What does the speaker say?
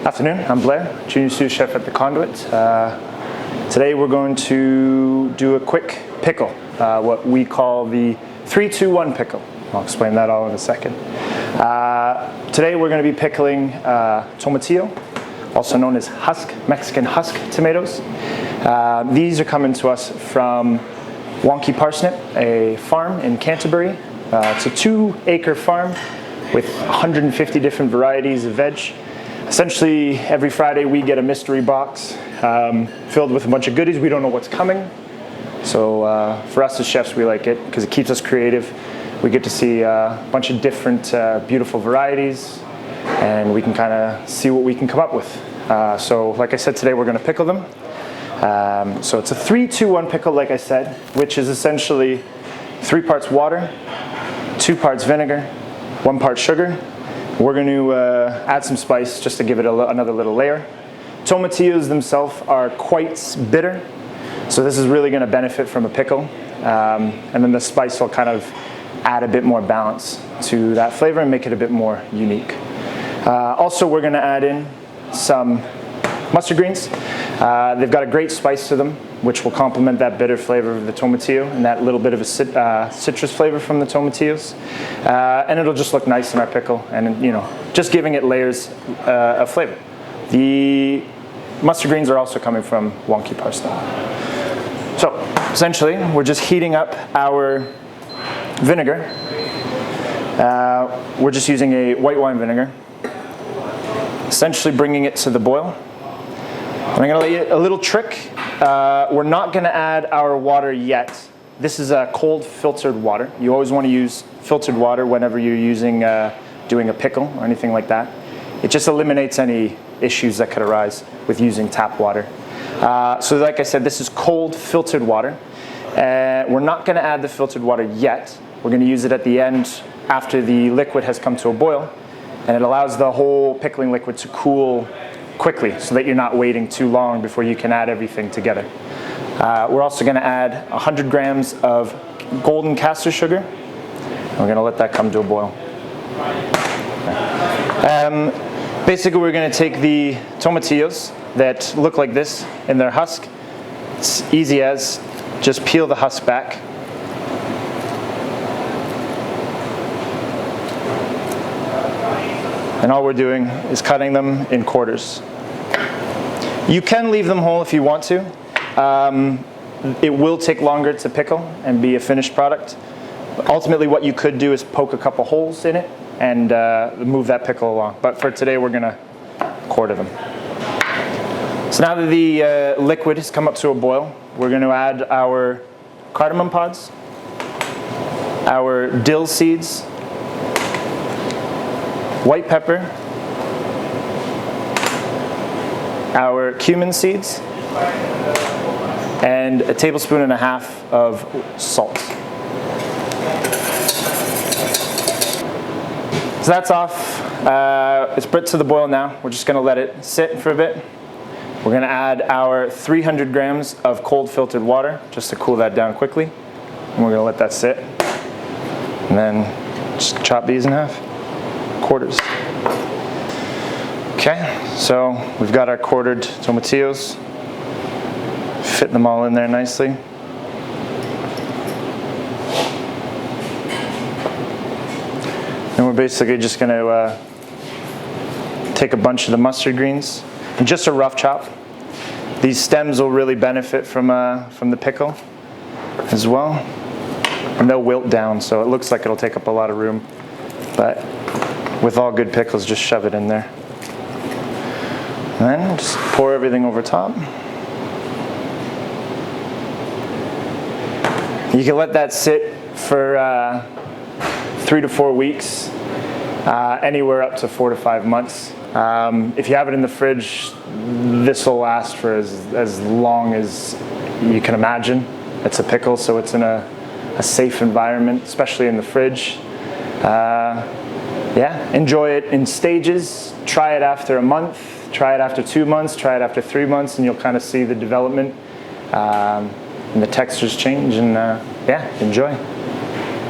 Afternoon, I'm Blair, Junior Sous Chef at the Conduit. Today we're going to do a quick pickle, what we call the 3-2-1 pickle. I'll explain that all in a second. Today we're going to be pickling tomatillo, also known as Mexican husk tomatoes. These are coming to us from Wonky Parsnip, a farm in Canterbury. It's a 2-acre farm with 150 different varieties of veg. Essentially, every Friday we get a mystery box filled with a bunch of goodies. We don't know what's coming. So for us as chefs, we like it because it keeps us creative. We get to see a bunch of different beautiful varieties, and we can kind of see what we can come up with. So like I said, today we're going to pickle them. So it's a 3-2-1 pickle, like I said, which is essentially 3 parts water, 2 parts vinegar, 1 part sugar. We're going to add some spice just to give it another little layer. Tomatillos themselves are quite bitter, so this is really going to benefit from a pickle. And then the spice will kind of add a bit more balance to that flavor and make it a bit more unique. Also, we're going to add in some mustard greens. They've got a great spice to them, which will complement that bitter flavor of the tomatillo and that little bit of a citrus flavor from the tomatillos. And it'll just look nice in our pickle, and just giving it layers of flavor. The mustard greens are also coming from Wonky Parsnip. So essentially, we're just heating up our vinegar. We're just using a white wine vinegar, essentially bringing it to the boil. And I'm going to let you a little trick. We're not going to add our water yet. This is a cold filtered water. You always want to use filtered water whenever you're using doing a pickle or anything like that. It just eliminates any issues that could arise with using tap water. So like I said, this is cold filtered water. We're not going to add the filtered water yet. We're going to use it at the end after the liquid has come to a boil, and it allows the whole pickling liquid to cool quickly so that you're not waiting too long before you can add everything together. We're also going to add 100 grams of golden caster sugar. And we're going to let that come to a boil. Basically, we're going to take the tomatillos that look like this in their husk. It's easy as just peel the husk back. And all we're doing is cutting them in quarters. You can leave them whole if you want to. It will take longer to pickle and be a finished product. But ultimately, what you could do is poke a couple holes in it and move that pickle along. But for today, we're going to quarter them. So now that the liquid has come up to a boil, we're going to add our Cardamom Pods, our Dill Seeds, white pepper, our Cumin Seeds, and a tablespoon and a half of salt. So that's off. It's brought to the boil now. We're just going to let it sit for a bit. We're going to add our 300 grams of cold filtered water just to cool that down quickly. And we're going to let that sit. And then just chop these in half. Quarters. Okay, so we've got our quartered tomatillos. Fit them all in there nicely. And we're basically just going to take a bunch of the mustard greens and just a rough chop. These stems will really benefit from the pickle as well, and they'll wilt down, so it looks like it'll take up a lot of room, but with all good pickles, just shove it in there. And then just pour everything over top. You can let that sit for 3 to 4 weeks, anywhere up to 4 to 5 months. If you have it in the fridge, this will last for as long as you can imagine. It's a pickle, so it's in a safe environment, especially in the fridge. Yeah, enjoy it in stages. Try it after a month. Try it after 2 months, try it after 3 months, and you'll kind of see the development and the textures change, and yeah, enjoy.